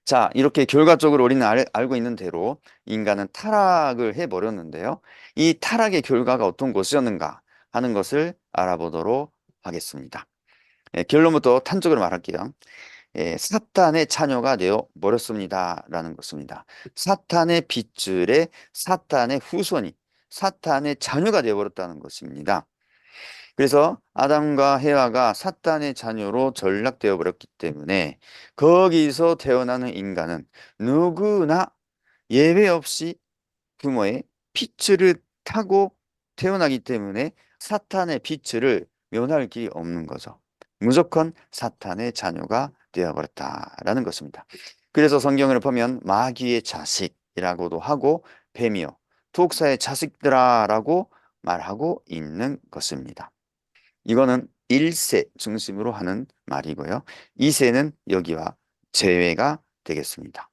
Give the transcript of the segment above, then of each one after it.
자, 이렇게 결과적으로 우리는 알고 있는 대로 인간은 타락을 해버렸는데요. 이 타락의 결과가 어떤 것이었는가 하는 것을 알아보도록 하겠습니다. 결론부터 탄적으로 말할게요. 사탄의 자녀가 되어 버렸습니다. 라는 것입니다. 사탄의 빗줄에 사탄의 후손이 사탄의 자녀가 되어 버렸다는 것입니다. 그래서 아담과 헤아가 사탄의 자녀로 전락되어 버렸기 때문에 거기서 태어나는 인간은 누구나 예외 없이 부모의 핏줄을 타고 태어나기 때문에 사탄의 핏줄을 면할 길이 없는 거죠. 무조건 사탄의 자녀가 되어버렸다라는 것입니다. 그래서 성경을 보면 마귀의 자식이라고도 하고 뱀이요 독사의 자식들아라고 말하고 있는 것입니다. 이거는 1세 중심으로 하는 말이고요. 2세는 여기와 제외가 되겠습니다.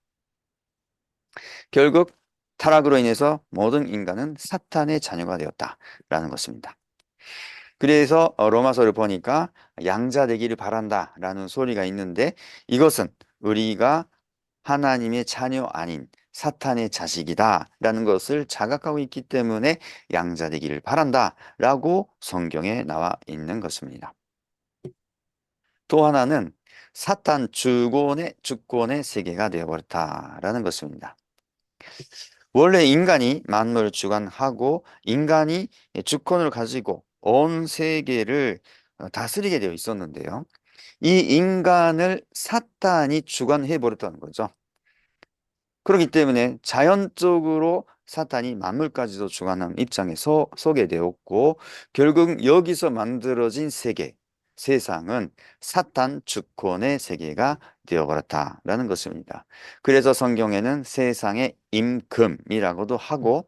결국 타락으로 인해서 모든 인간은 사탄의 자녀가 되었다라는 것입니다. 그래서 로마서를 보니까 양자 되기를 바란다라는 소리가 있는데 이것은 우리가 하나님의 자녀 아닌 사탄의 자식이다라는 것을 자각하고 있기 때문에 양자 되기를 바란다라고 성경에 나와 있는 것입니다. 또 하나는 사탄 주권의 세계가 되어버렸다라는 것입니다. 원래 인간이 만물을 주관하고 인간이 주권을 가지고 온 세계를 다스리게 되어 있었는데요. 이 인간을 사탄이 주관해 버렸다는 거죠. 그렇기 때문에 자연적으로 사탄이 만물까지도 주관하는 입장에 서게 되었고 결국 여기서 만들어진 세계, 세상은 사탄 주권의 세계가 되어버렸다라는 것입니다. 그래서 성경에는 세상의 임금이라고도 하고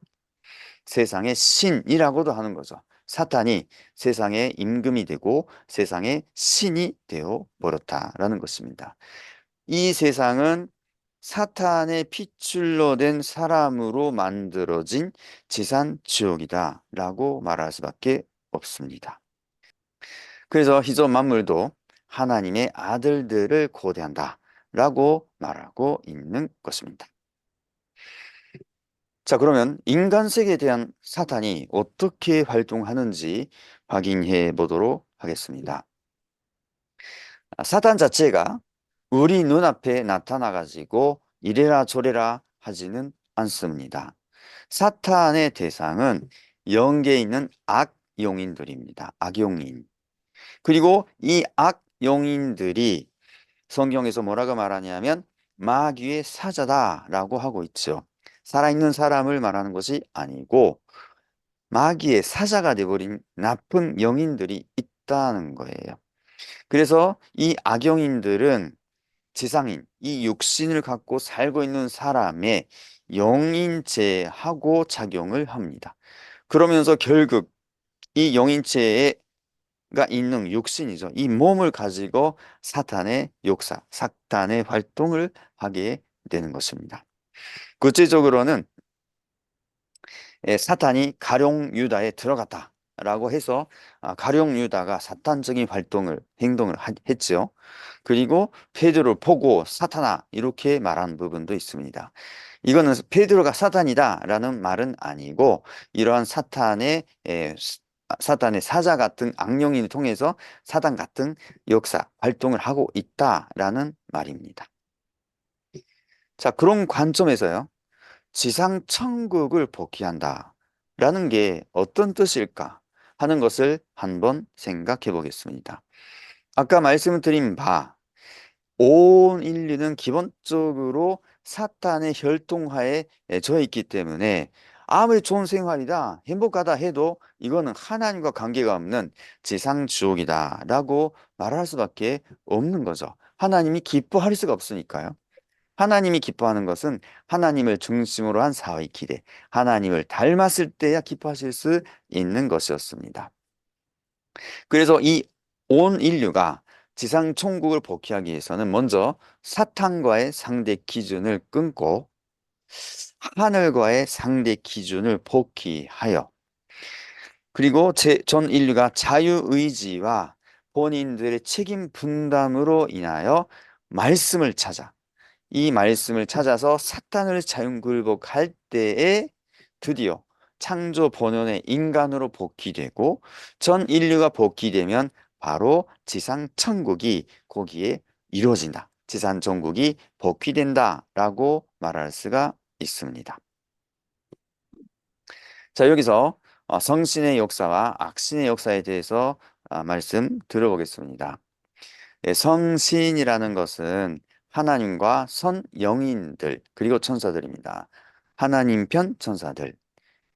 세상의 신이라고도 하는 거죠. 사탄이 세상의 임금이 되고 세상의 신이 되어 버렸다라는 것입니다. 이 세상은 사탄의 핏줄로 된 사람으로 만들어진 지산 지옥이다라고 말할 수밖에 없습니다. 그래서 희존 만물도 하나님의 아들들을 고대한다라고 말하고 있는 것입니다. 자, 그러면 인간 세계에 대한 사탄이 어떻게 활동하는지 확인해 보도록 하겠습니다. 사탄 자체가 우리 눈앞에 나타나가지고 이래라 저래라 하지는 않습니다. 사탄의 대상은 영계에 있는 악용인들입니다. 악용인. 그리고 이 악용인들이 성경에서 뭐라고 말하냐면 마귀의 사자다라고 하고 있죠. 살아있는 사람을 말하는 것이 아니고 마귀의 사자가 되어버린 나쁜 영인들이 있다는 거예요. 그래서 이 악영인들은 지상인, 이 육신을 갖고 살고 있는 사람의 영인체하고 작용을 합니다. 그러면서 결국 이 영인체가 있는 육신이죠. 이 몸을 가지고 사탄의 역사, 사탄의 활동을 하게 되는 것입니다. 구체적으로는 사탄이 가룟 유다에 들어갔다라고 해서 가룟 유다가 사탄적인 행동을 했죠. 그리고 베드로를 보고 사탄아 이렇게 말한 부분도 있습니다. 이거는 베드로가 사탄이다라는 말은 아니고 이러한 사탄의 사자 같은 악령인을 통해서 사탄 같은 역사 활동을 하고 있다라는 말입니다. 자, 그런 관점에서요. 지상 천국을 복귀한다 라는 게 어떤 뜻일까 하는 것을 한번 생각해 보겠습니다. 아까 말씀드린 바, 온 인류는 기본적으로 사탄의 혈통하에 처해 있기 때문에 아무리 좋은 생활이다, 행복하다 해도 이거는 하나님과 관계가 없는 지상주옥이다 라고 말할 수밖에 없는 거죠. 하나님이 기뻐할 수가 없으니까요. 하나님이 기뻐하는 것은 하나님을 중심으로 한 사회 기대, 하나님을 닮았을 때야 기뻐하실 수 있는 것이었습니다. 그래서 이 온 인류가 지상 천국을 복귀하기 위해서는 먼저 사탄과의 상대 기준을 끊고 하늘과의 상대 기준을 복귀하여 그리고 전 인류가 자유의지와 본인들의 책임 분담으로 인하여 말씀을 찾아 이 말씀을 찾아서 사탄을 자유굴복할 때에 드디어 창조 본연의 인간으로 복귀되고 전 인류가 복귀되면 바로 지상 천국이 거기에 이루어진다. 지상 천국이 복귀된다라고 말할 수가 있습니다. 자, 여기서 성신의 역사와 악신의 역사에 대해서 말씀 들어보겠습니다. 예, 성신이라는 것은 하나님과 선 영인들 그리고 천사들입니다. 하나님 편 천사들.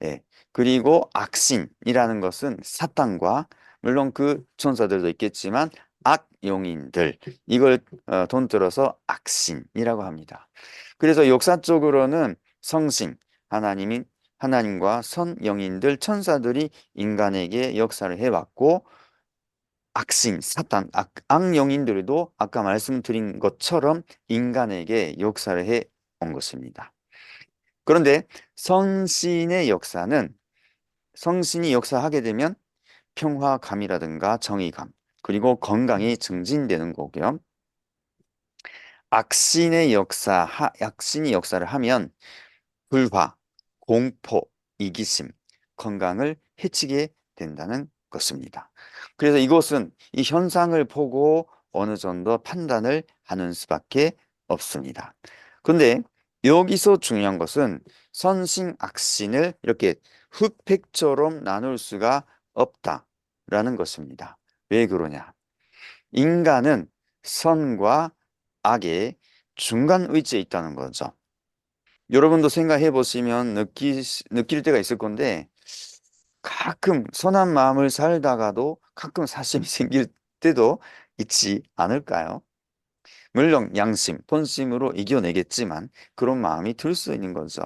예. 그리고 악신이라는 것은 사탄과 물론 그 천사들도 있겠지만 악용인들 이걸 돈들어서 악신이라고 합니다. 그래서 역사적으로는 성신 하나님인 하나님과 선영인들 천사들이 인간에게 역사를 해왔고 악신, 사탄, 악영인들도 아까 말씀드린 것처럼 인간에게 역사를 해 온 것입니다. 그런데 성신의 역사는 성신이 역사하게 되면 평화감이라든가 정의감, 그리고 건강이 증진되는 거고요. 악신이 역사를 하면 불화, 공포, 이기심, 건강을 해치게 된다는 것입니다. 그래서 이것은 이 현상을 보고 어느 정도 판단을 하는 수밖에 없습니다. 그런데 여기서 중요한 것은 선신, 악신을 이렇게 흑백처럼 나눌 수가 없다라는 것입니다. 왜 그러냐? 인간은 선과 악의 중간 위치에 있다는 거죠. 여러분도 생각해 보시면 느낄 때가 있을 건데 가끔 선한 마음을 살다가도 가끔 사심이 생길 때도 있지 않을까요? 물론 양심, 본심으로 이겨내겠지만 그런 마음이 들 수 있는 거죠.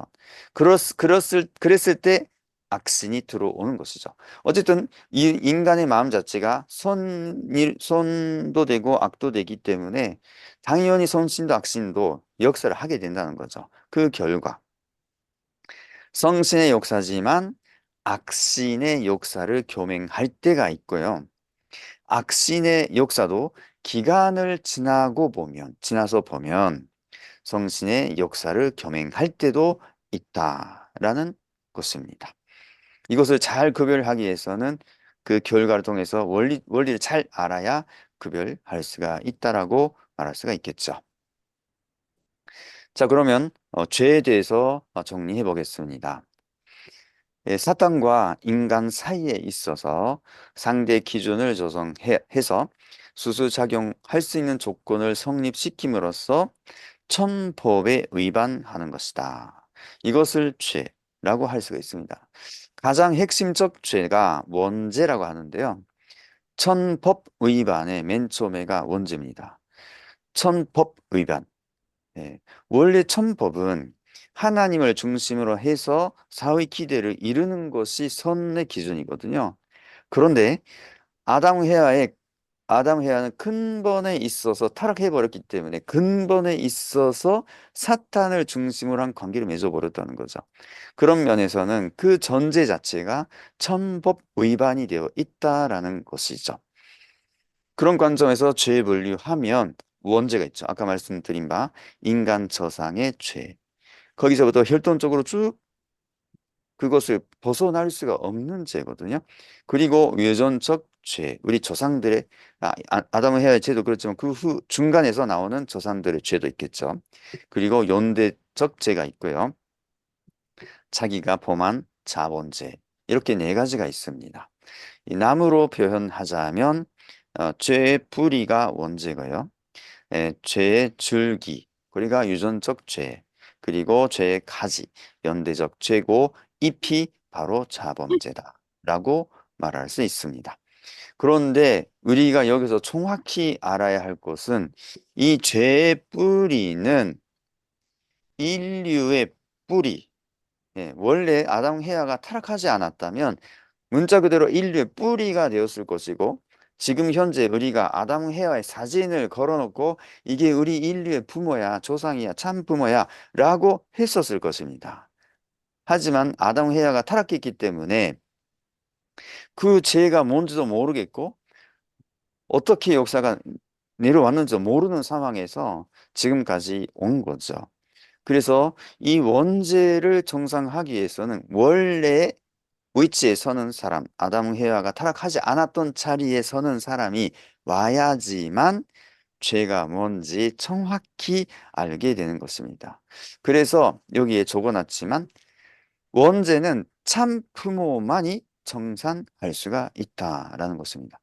그랬을 때 악신이 들어오는 것이죠. 어쨌든 이 인간의 마음 자체가 선도 되고 악도 되기 때문에 당연히 선신도 악신도 역사를 하게 된다는 거죠. 그 결과 성신의 역사지만 악신의 역사를 교맹할 때가 있고요. 악신의 역사도 기간을 지나서 보면 성신의 역사를 겸행할 때도 있다라는 것입니다. 이것을 잘 구별하기 위해서는 그 결과를 통해서 원리를 잘 알아야 구별할 수가 있다라고 말할 수가 있겠죠. 자, 그러면 죄에 대해서 정리해 보겠습니다. 예, 사탄과 인간 사이에 있어서 상대 기준을 조성해서 수수작용할 수 있는 조건을 성립시킴으로써 천법에 위반하는 것이다. 이것을 죄라고 할 수가 있습니다. 가장 핵심적 죄가 원죄라고 하는데요. 천법 위반의 맨 처음에가 원죄입니다. 천법 위반. 예, 원래 천법은 하나님을 중심으로 해서 사회 기대를 이루는 것이 선의 기준이거든요. 그런데 아담 헤아의 아담 헤아는 근본에 있어서 타락해 버렸기 때문에 근본에 있어서 사탄을 중심으로 한 관계를 맺어버렸다는 거죠. 그런 면에서는 그 전제 자체가 천법 위반이 되어 있다라는 것이죠. 그런 관점에서 죄 분류하면 원죄가 있죠. 아까 말씀드린 바 인간 저상의 죄. 거기서부터 혈통적으로 쭉 그것을 벗어날 수가 없는 죄거든요. 그리고 유전적 죄, 우리 조상들의 아담과 헤아의 죄도 그렇지만 그 후 중간에서 나오는 조상들의 죄도 있겠죠. 그리고 연대적 죄가 있고요. 자기가 범한 자본죄 이렇게 네 가지가 있습니다. 이 나무로 표현하자면 죄의 뿌리가 원죄고요. 죄의 줄기, 그러니까 유전적 죄, 그리고 죄의 가지, 연대적 죄고 잎이 바로 자범죄다라고 말할 수 있습니다. 그런데 우리가 여기서 정확히 알아야 할 것은 이 죄의 뿌리는 인류의 뿌리, 원래 아담 헤아가 타락하지 않았다면 문자 그대로 인류의 뿌리가 되었을 것이고 지금 현재 우리가 아담 헤아의 사진을 걸어놓고 이게 우리 인류의 부모야, 조상이야, 참 부모야 라고 했었을 것입니다. 하지만 아담 헤아가 타락했기 때문에 그 죄가 뭔지도 모르겠고 어떻게 역사가 내려왔는지 모르는 상황에서 지금까지 온 거죠. 그래서 이 원죄를 정상하기 위해서는 원래 위치에 서는 사람, 아담 해와가 타락하지 않았던 자리에 서는 사람이 와야지만 죄가 뭔지 정확히 알게 되는 것입니다. 그래서 여기에 적어놨지만 원죄는 참 부모만이 정산할 수가 있다라는 것입니다.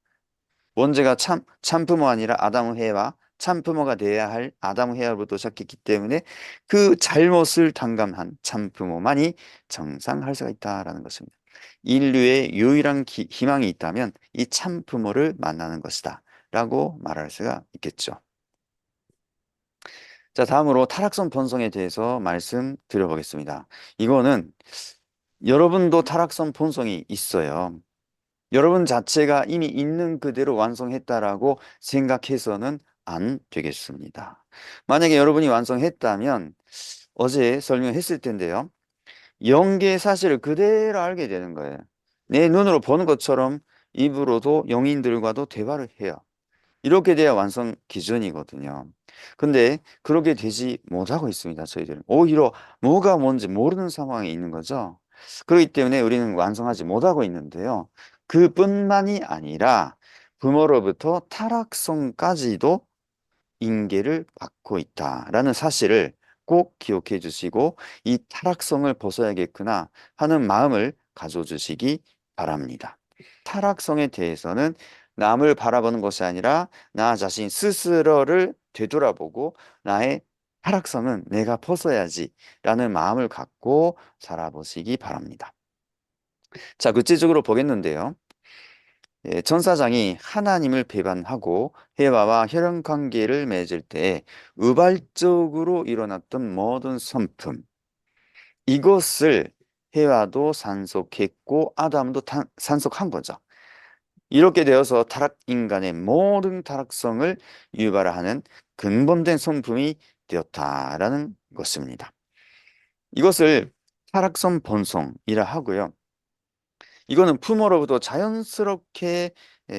원죄가 참부모 아니라 아담 해와 참부모가 되어야 할 아담 해와로부터 시작했기 때문에 그 잘못을 단감한 참부모만이 정상할 수가 있다라는 것입니다. 인류의 유일한 희망이 있다면 이 참부모를 만나는 것이다 라고 말할 수가 있겠죠. 자, 다음으로 타락성 본성에 대해서 말씀드려보겠습니다. 이거는 여러분도 타락성 본성이 있어요. 여러분 자체가 이미 있는 그대로 완성했다라고 생각해서는 안 되겠습니다. 만약에 여러분이 완성했다면 어제 설명했을 텐데요. 영계의 사실을 그대로 알게 되는 거예요. 내 눈으로 보는 것처럼 입으로도 영인들과도 대화를 해요. 이렇게 돼야 완성 기준이거든요. 근데 그렇게 되지 못하고 있습니다. 저희들은 오히려 뭐가 뭔지 모르는 상황에 있는 거죠. 그렇기 때문에 우리는 완성하지 못하고 있는데요. 그뿐만이 아니라 부모로부터 타락성까지도 인계를 받고 있다라는 사실을 꼭 기억해 주시고 이 타락성을 벗어야겠구나 하는 마음을 가져주시기 바랍니다. 타락성에 대해서는 남을 바라보는 것이 아니라 나 자신 스스로를 되돌아보고 나의 타락성은 내가 벗어야지 라는 마음을 갖고 살아보시기 바랍니다. 자, 구체적으로 보겠는데요. 천사장이 하나님을 배반하고 해와와 혈연 관계를 맺을 때 우발적으로 일어났던 모든 성품, 이것을 해와도 산속했고 아담도 산속한 거죠. 이렇게 되어서 타락 인간의 모든 타락성을 유발하는 근본된 성품이 되었다라는 것입니다. 이것을 타락성 본성이라 하고요. 이거는 부모로부터 자연스럽게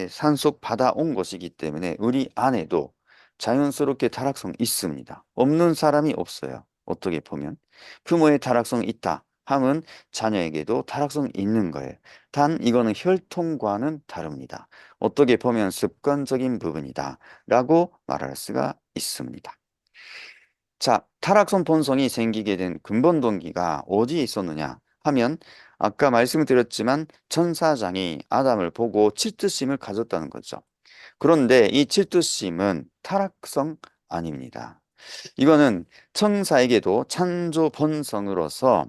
산속 받아온 것이기 때문에 우리 안에도 자연스럽게 타락성 있습니다. 없는 사람이 없어요. 어떻게 보면 부모의 타락성 있다 함은 자녀에게도 타락성 있는 거예요. 단 이거는 혈통과는 다릅니다. 어떻게 보면 습관적인 부분이다 라고 말할 수가 있습니다. 자, 타락성 본성이 생기게 된 근본 동기가 어디에 있었느냐 하면 아까 말씀드렸지만 천사장이 아담을 보고 질투심을 가졌다는 거죠. 그런데 이 질투심은 타락성 아닙니다. 이거는 천사에게도 창조 본성으로서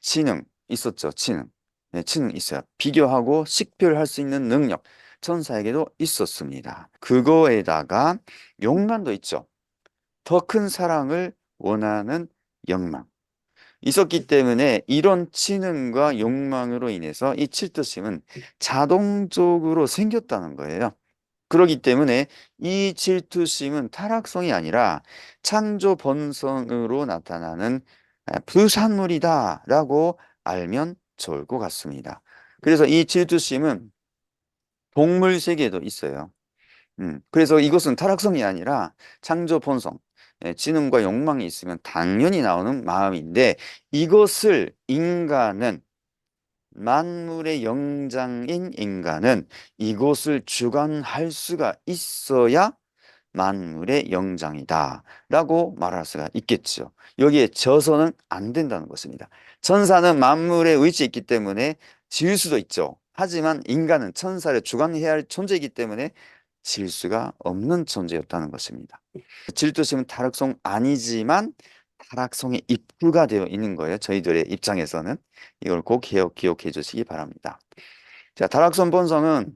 지능 있었죠. 지능. 네, 지능 있어요. 비교하고 식별할 수 있는 능력 천사에게도 있었습니다. 그거에다가 욕망도 있죠. 더 큰 사랑을 원하는 욕망. 있었기 때문에 이런 지능과 욕망으로 인해서 이 질투심은 자동적으로 생겼다는 거예요. 그렇기 때문에 이 질투심은 타락성이 아니라 창조 본성으로 나타나는 부산물이다라고 알면 좋을 것 같습니다. 그래서 이 질투심은 동물 세계에도 있어요. 그래서 이것은 타락성이 아니라 창조 본성, 지능과 욕망이 있으면 당연히 나오는 마음인데 이것을 인간은 만물의 영장인 인간은 이것을 주관할 수가 있어야 만물의 영장이다 라고 말할 수가 있겠죠. 여기에 져서는 안 된다는 것입니다. 천사는 만물의 위치에 있기 때문에 지을 수도 있죠. 하지만 인간은 천사를 주관해야 할 존재이기 때문에 질 수가 없는 존재였다는 것입니다. 질투심은 타락성 아니지만 타락성의 입구가 되어 있는 거예요. 저희들의 입장에서는 이걸 꼭 기억해 주시기 바랍니다. 자, 타락성 본성은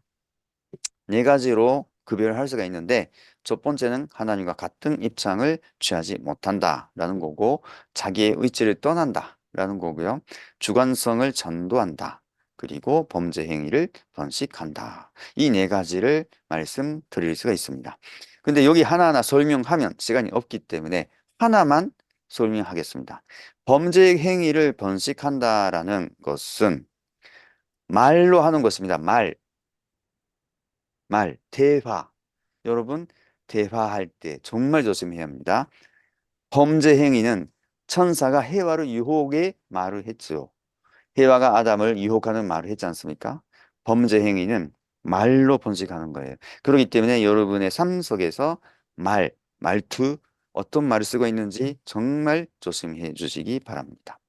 네 가지로 구별할 수가 있는데 첫 번째는 하나님과 같은 입장을 취하지 못한다라는 거고 자기의 의지를 떠난다라는 거고요. 주관성을 전도한다. 그리고 범죄 행위를 번식한다. 이 네 가지를 말씀드릴 수가 있습니다. 근데 여기 하나하나 설명하면 시간이 없기 때문에 하나만 설명하겠습니다. 범죄 행위를 번식한다라는 것은 말로 하는 것입니다. 말, 대화. 여러분, 대화할 때 정말 조심해야 합니다. 범죄 행위는 천사가 해와를 유혹의 말을 했죠. 해와가 아담을 유혹하는 말을 했지 않습니까? 범죄 행위는 말로 번식하는 거예요. 그렇기 때문에 여러분의 삶 속에서 말투, 어떤 말을 쓰고 있는지 정말 조심해 주시기 바랍니다.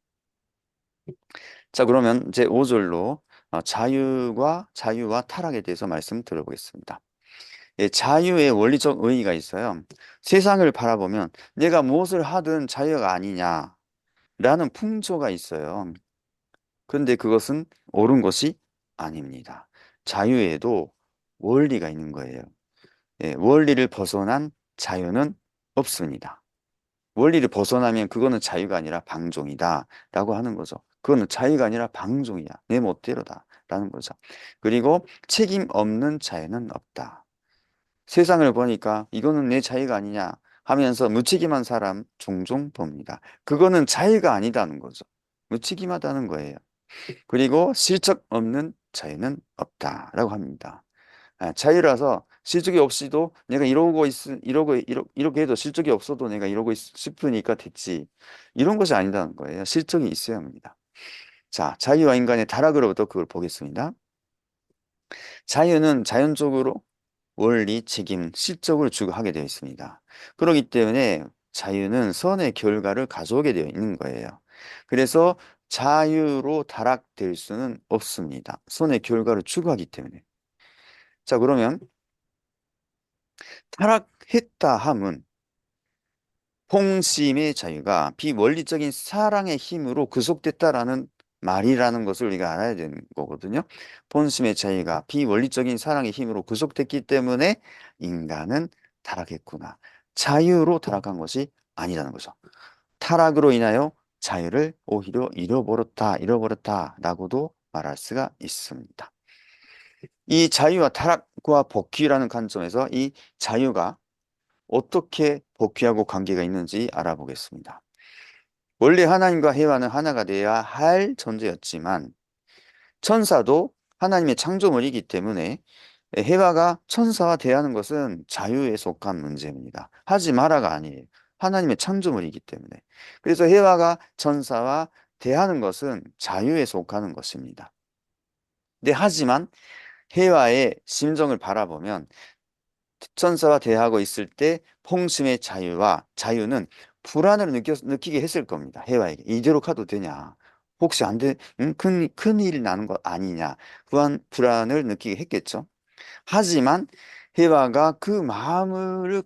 자, 그러면 제 5절로 자유와 타락에 대해서 말씀 들어보겠습니다. 예, 자유의 원리적 의의가 있어요. 세상을 바라보면 내가 무엇을 하든 자유가 아니냐라는 풍조가 있어요. 그런데 그것은 옳은 것이 아닙니다. 자유에도 원리가 있는 거예요. 예, 원리를 벗어난 자유는 없습니다. 원리를 벗어나면 그거는 자유가 아니라 방종이다 라고 하는 거죠. 그거는 자유가 아니라 방종이야. 내 멋대로다 라는 거죠. 그리고 책임 없는 자유는 없다. 세상을 보니까 이거는 내 자유가 아니냐 하면서 무책임한 사람 종종 봅니다. 그거는 자유가 아니다는 거죠. 무책임하다는 거예요. 그리고 실적 없는 자유는 없다라고 합니다. 자유라서 실적이 없이도 내가 이렇게 해도 실적이 없어도 내가 이러고 싶으니까 됐지. 이런 것이 아니다는 거예요. 실적이 있어야 합니다. 자, 자유와 인간의 타락으로부터 그걸 보겠습니다. 자유는 자연적으로 원리, 책임, 실적을 추구하게 되어 있습니다. 그렇기 때문에 자유는 선의 결과를 가져오게 되어 있는 거예요. 그래서 자유로 타락될 수는 없습니다. 선의 결과를 추구하기 때문에. 자, 그러면 타락했다 함은 홍심의 자유가 비원리적인 사랑의 힘으로 구속됐다라는 말이라는 것을 우리가 알아야 되는 거거든요. 본심의 자유가 비원리적인 사랑의 힘으로 구속됐기 때문에 인간은 타락했구나. 자유로 타락한 것이 아니라는 거죠. 타락으로 인하여 자유를 오히려 잃어버렸다라고도 말할 수가 있습니다. 이 자유와 타락과 복귀라는 관점에서 이 자유가 어떻게 복귀하고 관계가 있는지 알아보겠습니다. 원래 하나님과 해와는 하나가 되어야 할 존재였지만 천사도 하나님의 창조물이기 때문에 해와가 천사와 대하는 것은 자유에 속한 문제입니다. 하지 마라가 아니에요. 하나님의 창조물이기 때문에. 그래서 해와가 천사와 대하는 것은 자유에 속하는 것입니다. 근데 하지만 해와의 심정을 바라보면 천사와 대하고 있을 때 폭심의 자유는 불안을 느끼게 했을 겁니다. 해와에게. 이대로 가도 되냐? 혹시 안 돼? 응? 큰일 나는 것 아니냐? 불안을 느끼게 했겠죠. 하지만 해와가 그 마음을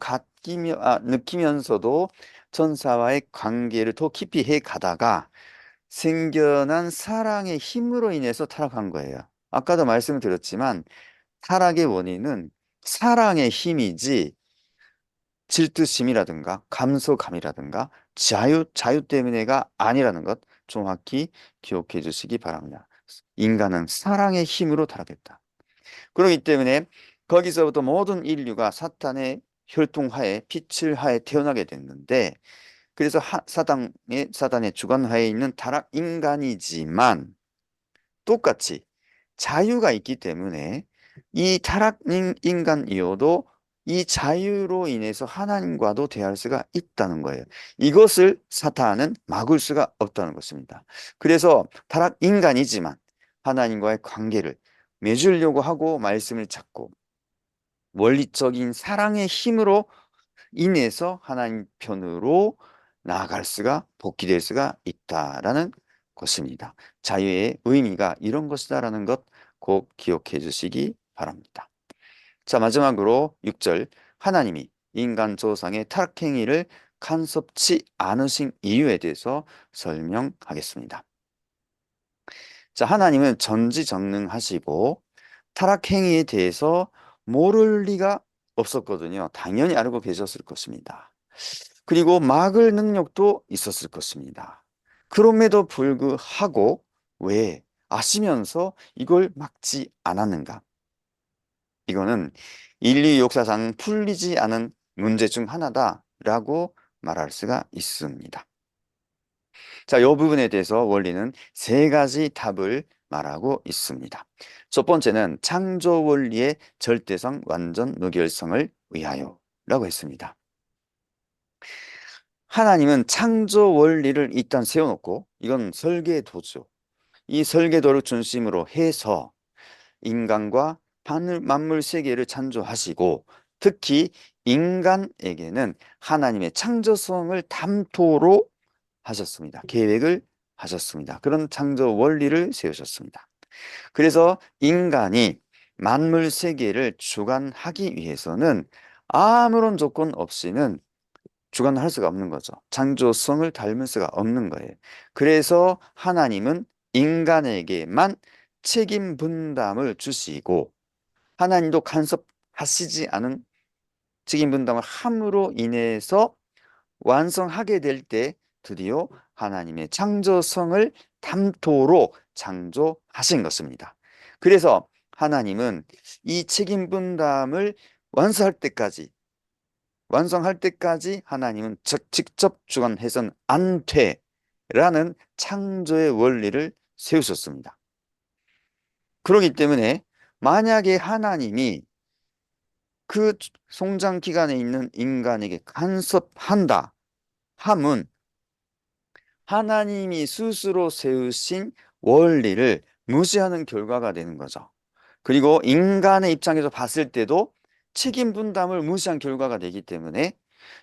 느끼면서도 천사와의 관계를 더 깊이 해 가다가 생겨난 사랑의 힘으로 인해서 타락한 거예요. 아까도 말씀을 드렸지만 타락의 원인은 사랑의 힘이지 질투심이라든가 감소감이라든가 자유 때문에가 아니라는 것 정확히 기억해 주시기 바랍니다. 인간은 사랑의 힘으로 타락했다. 그렇기 때문에 거기서부터 모든 인류가 사탄의 혈통하에 빛을 하에 태어나게 됐는데 그래서 사단의 주관하에 있는 타락 인간이지만 똑같이 자유가 있기 때문에 이 타락 인간이어도 이 자유로 인해서 하나님과도 대할 수가 있다는 거예요. 이것을 사탄은 막을 수가 없다는 것입니다. 그래서 타락 인간이지만 하나님과의 관계를 맺으려고 하고 말씀을 찾고 원리적인 사랑의 힘으로 인해서 하나님 편으로 나아갈 수가 복귀될 수가 있다라는 것입니다. 자유의 의미가 이런 것이다라는 것 꼭 기억해 주시기 바랍니다. 자, 마지막으로 6절 하나님이 인간 조상의 타락행위를 간섭치 않으신 이유에 대해서 설명하겠습니다. 자, 하나님은 전지전능하시고 타락행위에 대해서 모를 리가 없었거든요. 당연히 알고 계셨을 것입니다. 그리고 막을 능력도 있었을 것입니다. 그럼에도 불구하고 왜 아시면서 이걸 막지 않았는가? 이거는 인류 역사상 풀리지 않은 문제 중 하나다라고 말할 수가 있습니다. 자, 이 부분에 대해서 원리는 세 가지 답을 말하고 있습니다. 첫 번째는 창조 원리의 절대성, 완전 무결성을 위하여. 했습니다. 하나님은 창조 원리를 일단 세워놓고 이건 설계도죠. 이 설계도를 중심으로 해서 인간과 만물 세계를 창조하시고 특히 인간에게는 하나님의 창조성을 담토록 하셨습니다. 계획을 하셨습니다. 그런 창조 원리를 세우셨습니다. 그래서 인간이 만물 세계를 주관하기 위해서는 아무런 조건 없이는 주관할 수가 없는 거죠. 창조성을 닮을 수가 없는 거예요. 그래서 하나님은 인간에게만 책임 분담을 주시고 하나님도 간섭하시지 않은 책임 분담을 함으로 인해서 완성하게 될 때 드디어 하나님의 창조성을 담토록 창조하신 것입니다. 그래서 하나님은 이 책임 분담을 완성할 때까지 하나님은 직접 주관해서는 안 돼라는 창조의 원리를 세우셨습니다. 그렇기 때문에 만약에 하나님이 그 성장 기간에 있는 인간에게 간섭한다 함은 하나님이 스스로 세우신 원리를 무시하는 결과가 되는 거죠. 그리고 인간의 입장에서 봤을 때도 책임 분담을 무시한 결과가 되기 때문에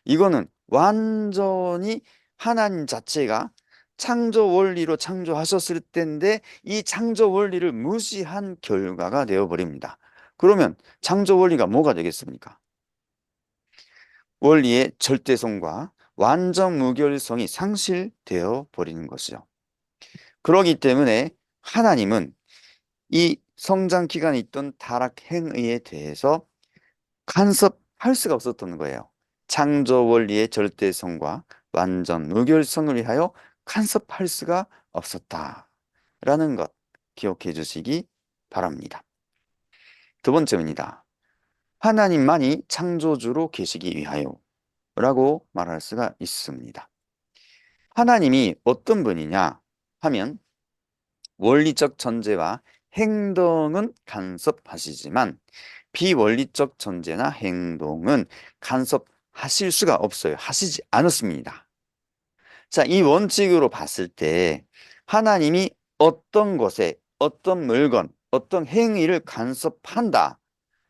이거는 완전히 하나님 자체가 창조 원리로 창조하셨을 때인데 이 창조 원리를 무시한 결과가 되어버립니다. 그러면 창조 원리가 뭐가 되겠습니까? 원리의 절대성과 완전 무결성이 상실되어 버리는 것이죠. 그렇기 때문에 하나님은 이 성장 기간에 있던 타락 행위에 대해서 간섭할 수가 없었던 거예요. 창조 원리의 절대성과 완전 무결성을 위하여 간섭할 수가 없었다라는 것 기억해 주시기 바랍니다. 두 번째입니다. 하나님만이 창조주로 계시기 위하여 라고 말할 수가 있습니다. 하나님이 어떤 분이냐 하면 원리적 전제와 행동은 간섭하시지만 비원리적 전제나 행동은 간섭하실 수가 없어요. 하시지 않았습니다. 자, 이 원칙으로 봤을 때 하나님이 어떤 것에 어떤 물건, 어떤 행위를 간섭한다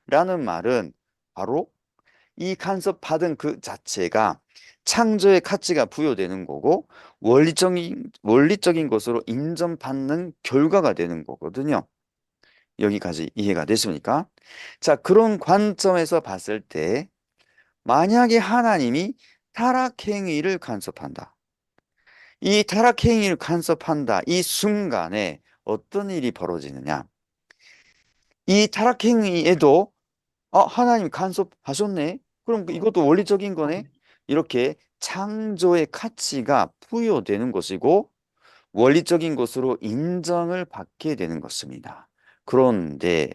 라는 말은 바로 이 간섭받은 그 자체가 창조의 가치가 부여되는 거고 원리적인 것으로 인정받는 결과가 되는 거거든요. 여기까지 이해가 되십니까? 자, 그런 관점에서 봤을 때 만약에 하나님이 타락행위를 간섭한다. 이 타락행위를 간섭한다. 이 순간에 어떤 일이 벌어지느냐? 이 타락행위에도 하나님 간섭하셨네? 그럼 이것도 원리적인 거네? 이렇게 창조의 가치가 부여되는 것이고 원리적인 것으로 인정을 받게 되는 것입니다. 그런데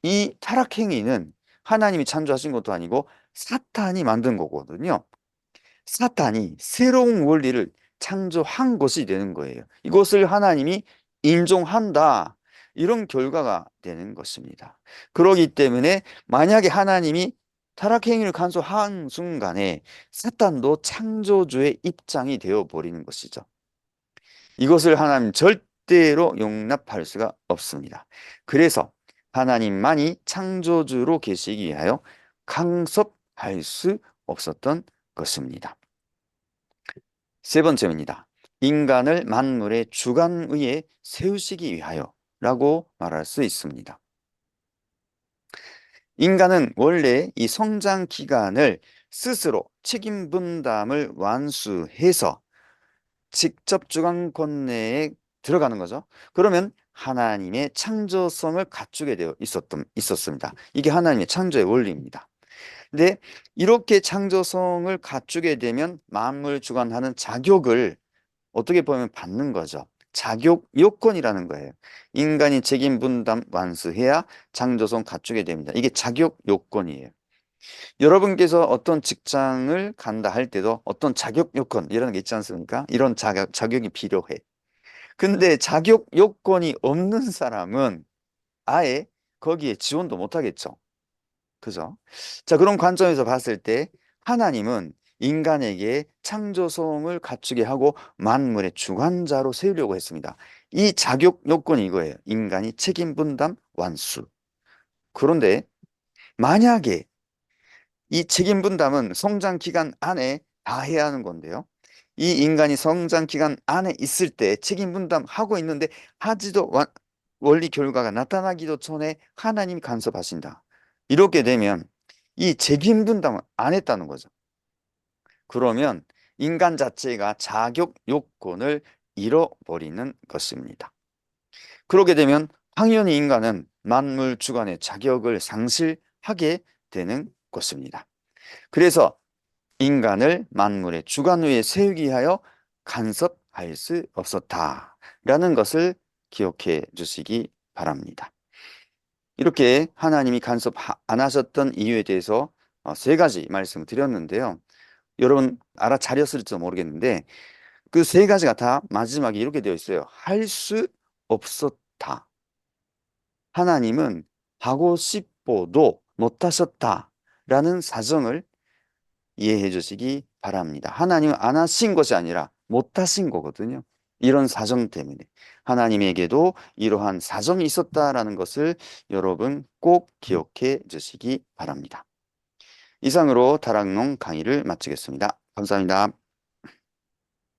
이 타락행위는 하나님이 창조하신 것도 아니고 사탄이 만든 거거든요. 사탄이 새로운 원리를 창조한 것이 되는 거예요. 이것을 하나님이 인정한다. 이런 결과가 되는 것입니다. 그렇기 때문에 만약에 하나님이 타락행위를 간섭한 순간에 사탄도 창조주의 입장이 되어 버리는 것이죠. 이것을 하나님 절대로 용납할 수가 없습니다. 그래서 하나님만이 창조주로 계시기 위하여 간섭할 수 없었던 것입니다. 세 번째입니다. 인간을 만물의 주관 위에 세우시기 위하여 라고 말할 수 있습니다. 인간은 원래 이 성장 기간을 스스로 책임 분담을 완수해서 직접 주관권 내에 들어가는 거죠. 그러면 하나님의 창조성을 갖추게 되어 있었습니다. 이게 하나님의 창조의 원리입니다. 근데 이렇게 창조성을 갖추게 되면 만물 주관하는 자격을 어떻게 보면 받는 거죠. 자격 요건이라는 거예요. 인간이 책임 분담 완수해야 창조성 갖추게 됩니다. 이게 자격 요건이에요. 여러분께서 어떤 직장을 간다 할 때도 어떤 자격 요건 이런 게 있지 않습니까? 이런 자격이 필요해. 근데 자격 요건이 없는 사람은 아예 거기에 지원도 못 하겠죠. 그죠? 자, 그런 관점에서 봤을 때 하나님은 인간에게 창조 소음을 갖추게 하고 만물의 주관자로 세우려고 했습니다. 이 자격 요건이 이거예요. 인간이 책임 분담 완수. 그런데 만약에 이 책임 분담은 성장 기간 안에 다 해야 하는 건데요. 이 인간이 성장 기간 안에 있을 때 책임 분담하고 있는데 원리 결과가 나타나기도 전에 하나님이 간섭하신다. 이렇게 되면 이 책임 분담을 안 했다는 거죠. 그러면 인간 자체가 자격 요건을 잃어버리는 것입니다. 그렇게 되면 당연히 인간은 만물 주관의 자격을 상실하게 되는 것입니다. 그래서 인간을 만물의 주관 위에 세우기 위하여 간섭할 수 없었다라는 것을 기억해 주시기 바랍니다. 이렇게 하나님이 간섭 안 하셨던 이유에 대해서 세 가지 말씀을 드렸는데요. 여러분 알아차렸을지 모르겠는데 그 세 가지가 다 마지막에 이렇게 되어 있어요. 할 수 없었다. 하나님은 하고 싶어도 못하셨다라는 사정을 이해해 주시기 바랍니다. 하나님은 안 하신 것이 아니라 못하신 거거든요. 이런 사정 때문에. 하나님에게도 이러한 사정이 있었다라는 것을 여러분 꼭 기억해 주시기 바랍니다. 이상으로 다락농 강의를 마치겠습니다. 감사합니다.